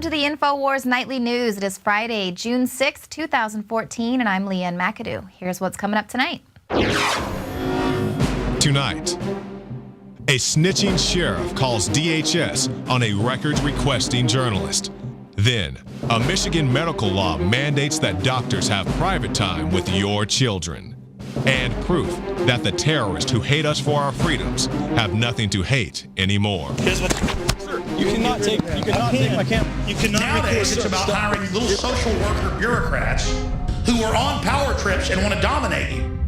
to the INFOWARS Nightly News. It is Friday, June 6, 2014, and I'm Leanne McAdoo. Here's what's coming up tonight. Tonight, a snitching sheriff calls DHS on a records-requesting journalist. Then, a Michigan medical law mandates that doctors have private time with your children. And proof that the terrorists who hate us for our freedoms have nothing to hate anymore. You cannot take my camera. You cannot. Nowadays, it's about hiring little social worker bureaucrats who are on power trips and want to dominate you.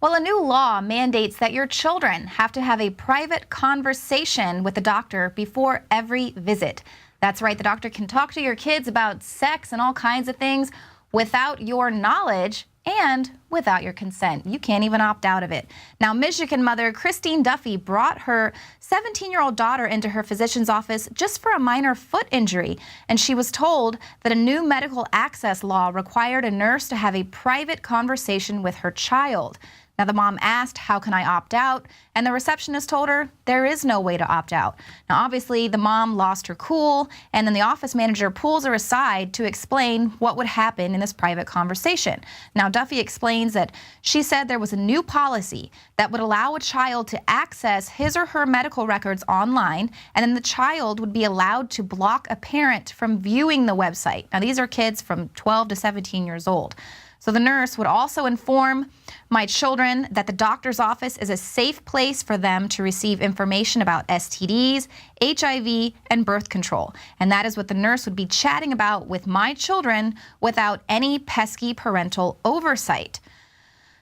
Well, a new law mandates that your children have to have a private conversation with the doctor before every visit. That's right, the doctor can talk to your kids about sex and all kinds of things without your knowledge and without your consent. You can't even opt out of it. Now, Michigan mother Christine Duffy brought her 17-year-old daughter into her physician's office just for a minor foot injury, and she was told that a new medical access law required a nurse to have a private conversation with her child. Now, the mom asked, "How can I opt out?" And the receptionist told her there is no way to opt out. Now, obviously, the mom lost her cool, and then the office manager pulls her aside to explain what would happen in this private conversation. Now, Duffy explains that she said there was a new policy that would allow a child to access his or her medical records online, and then the child would be allowed to block a parent from viewing the website. Now, these are kids from 12 to 17 years old. So the nurse would also inform my children that the doctor's office is a safe place for them to receive information about STDs, HIV, and birth control. And that is what the nurse would be chatting about with my children without any pesky parental oversight.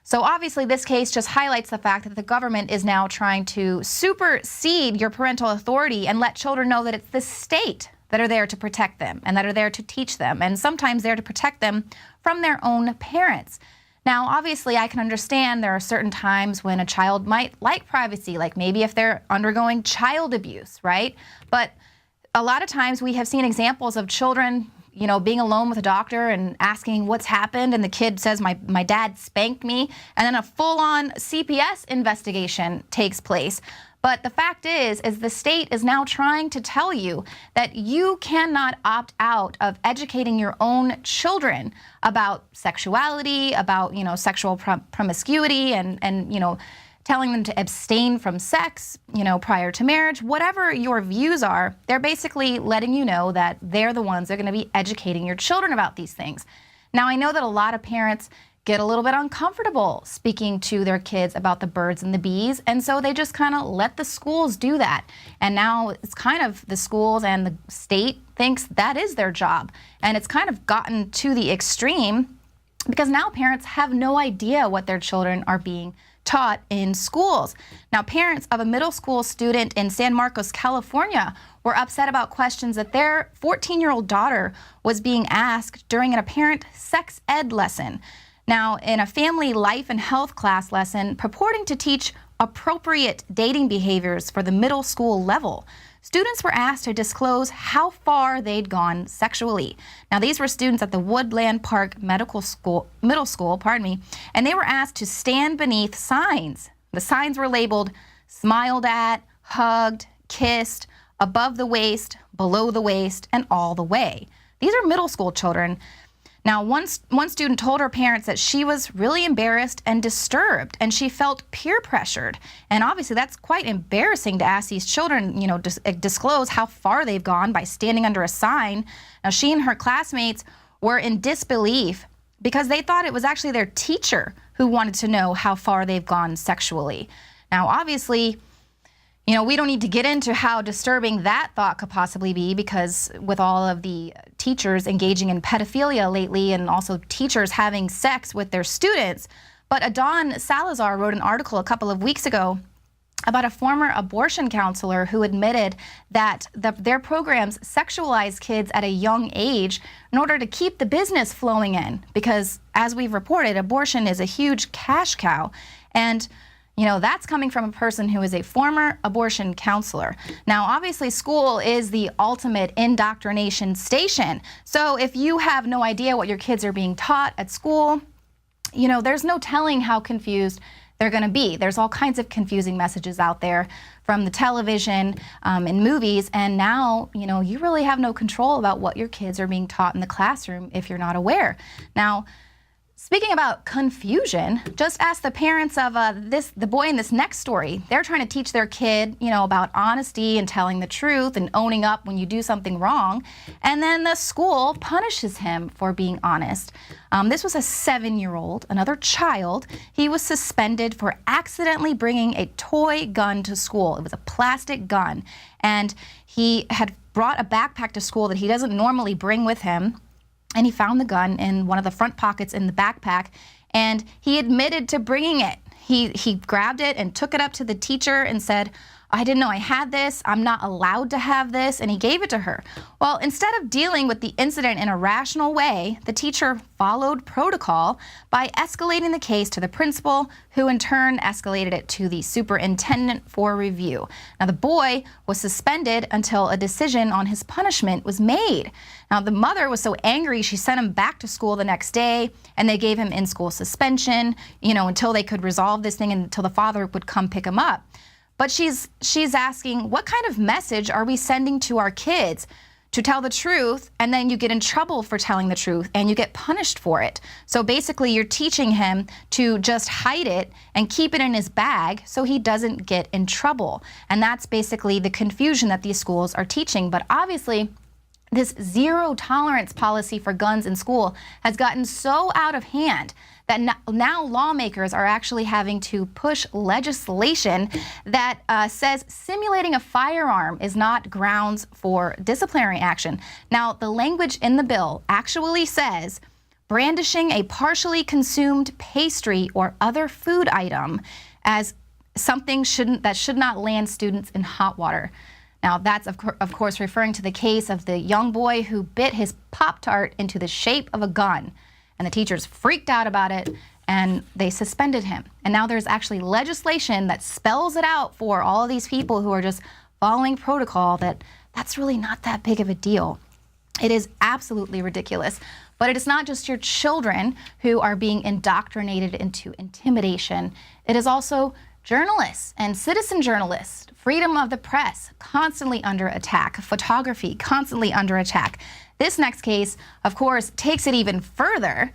So obviously this case just highlights the fact that the government is now trying to supersede your parental authority and let children know that it's the state that are there to protect them and that are there to teach them, and sometimes there to protect them from their own parents. Now, obviously, I can understand there are certain times when a child might like privacy, like maybe if they're undergoing child abuse, right? But a lot of times we have seen examples of children, you know, being alone with a doctor and asking what's happened, and the kid says, my dad spanked me, and then a full-on CPS investigation takes place. But the fact is the state is now trying to tell you that you cannot opt out of educating your own children about sexuality, about, sexual promiscuity, and telling them to abstain from sex, prior to marriage. Whatever your views are, they're basically letting you know that they're the ones that are going to be educating your children about these things. Now, I know that a lot of parents get a little bit uncomfortable speaking to their kids about the birds and the bees, and so they just kind of let the schools do that. And now it's kind of the schools and the state thinks that is their job. And it's kind of gotten to the extreme because now parents have no idea what their children are being taught in schools. Now, parents of a middle school student in San Marcos, California, were upset about questions that their 14-year-old daughter was being asked during an apparent sex ed lesson. Now, in a family life and health class lesson purporting to teach appropriate dating behaviors for the middle school level, students were asked to disclose how far they'd gone sexually. Now, these were students at the Woodland Park Middle School, and they were asked to stand beneath signs. The signs were labeled smiled at, hugged, kissed, above the waist, below the waist, and all the way. These are middle school children. Now, one student told her parents that she was really embarrassed and disturbed, and she felt peer pressured. And obviously, that's quite embarrassing to ask these children, disclose how far they've gone by standing under a sign. Now, she and her classmates were in disbelief because they thought it was actually their teacher who wanted to know how far they've gone sexually. Now, obviously, we don't need to get into how disturbing that thought could possibly be, because with all of the teachers engaging in pedophilia lately and also teachers having sex with their students. But Adon Salazar wrote an article a couple of weeks ago about a former abortion counselor who admitted that their programs sexualize kids at a young age in order to keep the business flowing in, because as we've reported, abortion is a huge cash cow. And that's coming from a person who is a former abortion counselor. Now, obviously, school is the ultimate indoctrination station. So if you have no idea what your kids are being taught at school, there's no telling how confused they're going to be. There's all kinds of confusing messages out there from the television and movies, and now, you know, you really have no control about what your kids are being taught in the classroom if you're not aware. Now, speaking about confusion, just ask the parents of the boy in this next story. They're trying to teach their kid, you know, about honesty and telling the truth and owning up when you do something wrong. And then the school punishes him for being honest. This was a 7-year-old, another child. He was suspended for accidentally bringing a toy gun to school. It was a plastic gun. And he had brought a backpack to school that he doesn't normally bring with him. And he found the gun in one of the front pockets in the backpack, and he admitted to bringing it. He grabbed it and took it up to the teacher and said, I didn't know I had this. I'm not allowed to have this. And he gave it to her. Well, instead of dealing with the incident in a rational way, the teacher followed protocol by escalating the case to the principal, who in turn escalated it to the superintendent for review. Now, the boy was suspended until a decision on his punishment was made. Now, the mother was so angry, she sent him back to school the next day, and they gave him in-school suspension, you know, until they could resolve this thing and until the father would come pick him up. But she's asking, what kind of message are we sending to our kids to tell the truth, and then you get in trouble for telling the truth and you get punished for it? So basically you're teaching him to just hide it and keep it in his bag so he doesn't get in trouble. And that's basically the confusion that these schools are teaching. But obviously, this zero tolerance policy for guns in school has gotten so out of hand that now lawmakers are actually having to push legislation that says simulating a firearm is not grounds for disciplinary action. Now, the language in the bill actually says brandishing a partially consumed pastry or other food item as something that should not land students in hot water. Now, that's, of course, referring to the case of the young boy who bit his Pop-Tart into the shape of a gun. And the teachers freaked out about it, and they suspended him. And now there's actually legislation that spells it out for all of these people who are just following protocol that that's really not that big of a deal. It is absolutely ridiculous. But it is not just your children who are being indoctrinated into intimidation. It is also journalists and citizen journalists, freedom of the press, constantly under attack, photography, constantly under attack. This next case, of course, takes it even further.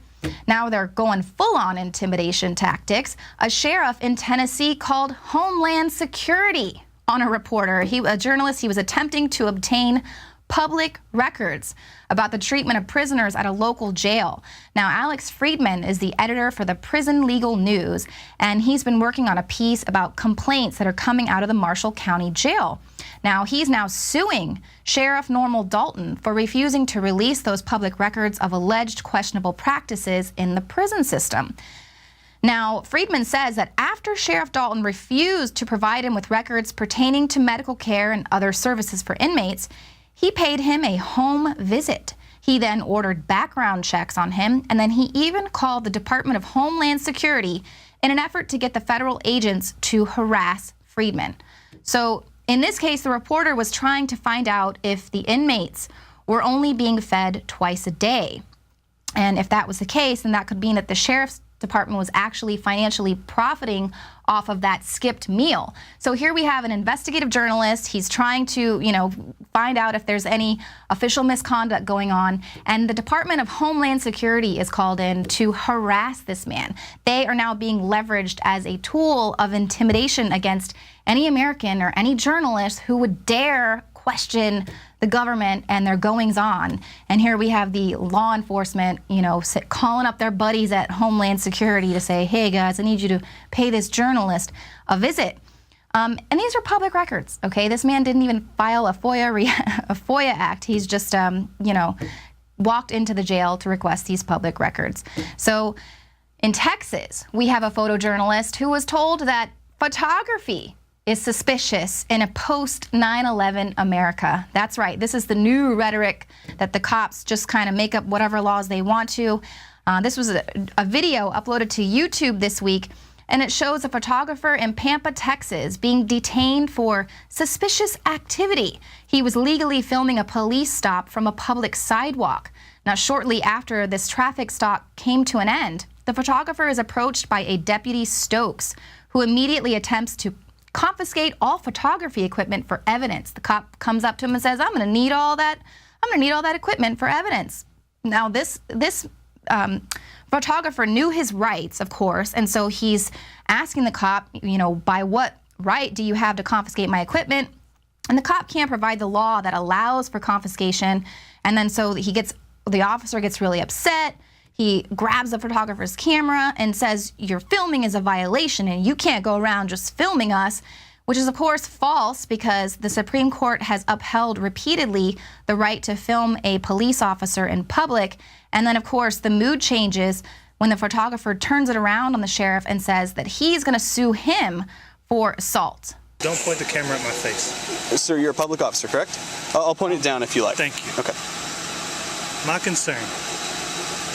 Now they're going full-on intimidation tactics. A sheriff in Tennessee called Homeland Security on a reporter. A journalist, he was attempting to obtain public records about the treatment of prisoners at a local jail. Now, Alex Friedman is the editor for the Prison Legal News, and he's been working on a piece about complaints that are coming out of the Marshall County Jail. Now, he's now suing Sheriff Normal Dalton for refusing to release those public records of alleged questionable practices in the prison system. Now, Friedman says that after Sheriff Dalton refused to provide him with records pertaining to medical care and other services for inmates, he paid him a home visit. He then ordered background checks on him, and then he even called the Department of Homeland Security in an effort to get the federal agents to harass Friedman. So in this case, the reporter was trying to find out if the inmates were only being fed twice a day. And if that was the case, then that could mean that the sheriff's department was actually financially profiting off of that skipped meal. So here we have an investigative journalist. He's trying to, find out if there's any official misconduct going on. And the Department of Homeland Security is called in to harass this man. They are now being leveraged as a tool of intimidation against any American or any journalist who would dare question the government and their goings on. And here we have the law enforcement, calling up their buddies at Homeland Security to say, hey guys, I need you to pay this journalist a visit. And these are public records, okay? This man didn't even file a FOIA act. He's just, walked into the jail to request these public records. So in Texas, we have a photojournalist who was told that photography is suspicious in a post-9/11 America. That's right. This is the new rhetoric that the cops just kind of make up whatever laws they want to. This was a video uploaded to YouTube this week, and it shows a photographer in Pampa, Texas, being detained for suspicious activity. He was legally filming a police stop from a public sidewalk. Now, shortly after this traffic stop came to an end, the photographer is approached by a Deputy Stokes, who immediately attempts to confiscate all photography equipment for evidence. The cop comes up to him and says, I'm going to need all that equipment for evidence. Now, this photographer knew his rights, of course, and so he's asking the cop, by what right do you have to confiscate my equipment? And the cop can't provide the law that allows for confiscation. And then so the officer gets really upset. He grabs the photographer's camera and says, your filming is a violation and you can't go around just filming us, which is of course false because the Supreme Court has upheld repeatedly the right to film a police officer in public. And then of course the mood changes when the photographer turns it around on the sheriff and says that he's going to sue him for assault. Don't point the camera at my face. Sir, you're a public officer, correct? I'll point it down if you like. Thank you. Okay. My concern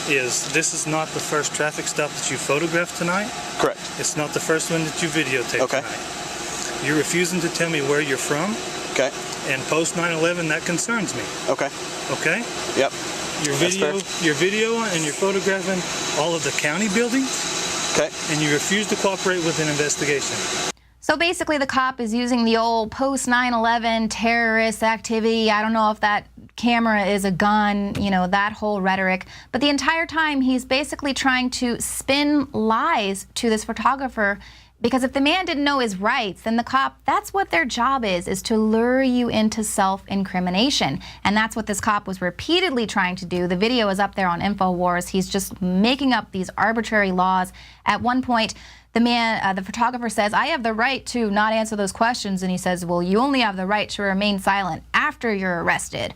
is this is not the first traffic stop that you photographed tonight. Correct. It's not the first one that you videotaped tonight. You're refusing to tell me where you're from. Okay. And post 9/11, that concerns me. Okay. Okay? Yep. Your video and you're photographing all of the county buildings. Okay. And you refuse to cooperate with an investigation. So basically the cop is using the old post 9/11 terrorist activity. I don't know if that camera is a gun, that whole rhetoric. But the entire time he's basically trying to spin lies to this photographer, because if the man didn't know his rights, then the cop, that's what their job is to lure you into self-incrimination. And that's what this cop was repeatedly trying to do. The video is up there on INFOWARS. He's just making up these arbitrary laws. At one point, the photographer says, I have the right to not answer those questions. And he says, well, you only have the right to remain silent after you're arrested.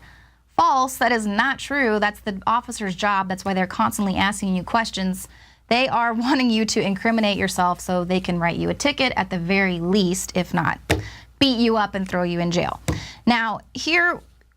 False. That is not true. That's the officer's job. That's why they're constantly asking you questions. They are wanting you to incriminate yourself so they can write you a ticket at the very least, if not beat you up and throw you in jail. Now,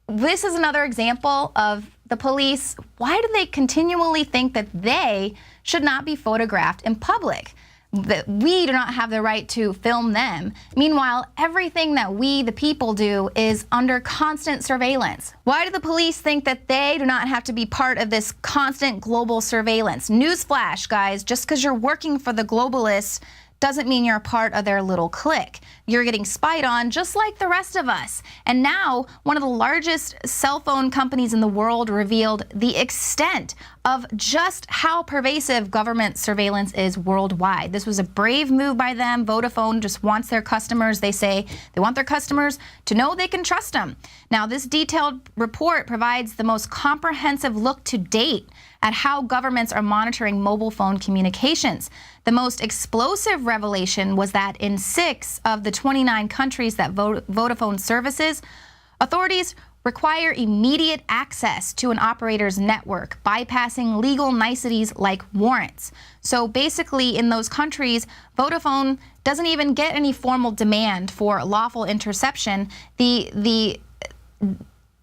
this is another example of the police. Why do they continually think that they should not be photographed in public? That we do not have the right to film them. Meanwhile, everything that we, the people, do is under constant surveillance. Why do the police think that they do not have to be part of this constant global surveillance? Newsflash, guys, just because you're working for the globalists doesn't mean you're a part of their little clique. You're getting spied on just like the rest of us. And now, one of the largest cell phone companies in the world revealed the extent of just how pervasive government surveillance is worldwide. This was a brave move by them. Vodafone just wants their customers, they say, they want their customers to know they can trust them. Now, this detailed report provides the most comprehensive look to date at how governments are monitoring mobile phone communications. The most explosive revelation was that in 6 of the 29 countries that Vodafone services, authorities require immediate access to an operator's network, bypassing legal niceties like warrants. So basically, in those countries, Vodafone doesn't even get any formal demand for lawful interception. The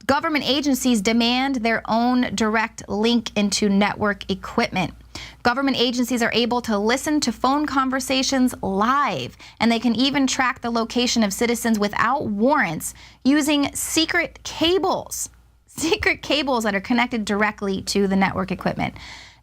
government agencies demand their own direct link into network equipment. Government agencies are able to listen to phone conversations live, and they can even track the location of citizens without warrants using secret cables that are connected directly to the network equipment.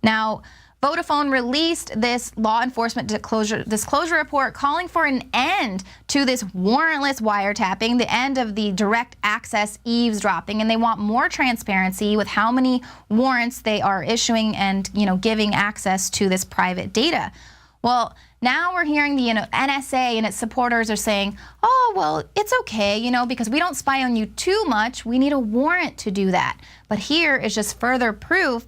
Now, Vodafone released this law enforcement disclosure report calling for an end to this warrantless wiretapping, the end of the direct access eavesdropping, and they want more transparency with how many warrants they are issuing and, giving access to this private data. Well, now we're hearing the NSA and its supporters are saying, oh, well, it's okay, because we don't spy on you too much. We need a warrant to do that. But here is just further proof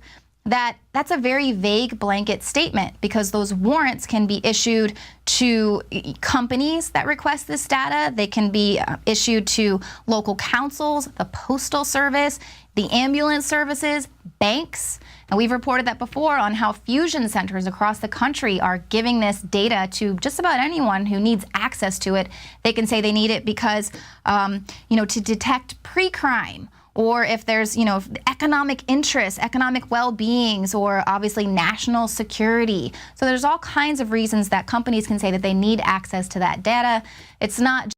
that that's a very vague blanket statement, because those warrants can be issued to companies that request this data. They can be issued to local councils, the postal service, the ambulance services, banks. And we've reported that before on how fusion centers across the country are giving this data to just about anyone who needs access to it. They can say they need it because, to detect pre-crime, or if there's, economic interests, economic well-beings, or obviously national security. So there's all kinds of reasons that companies can say that they need access to that data. It's not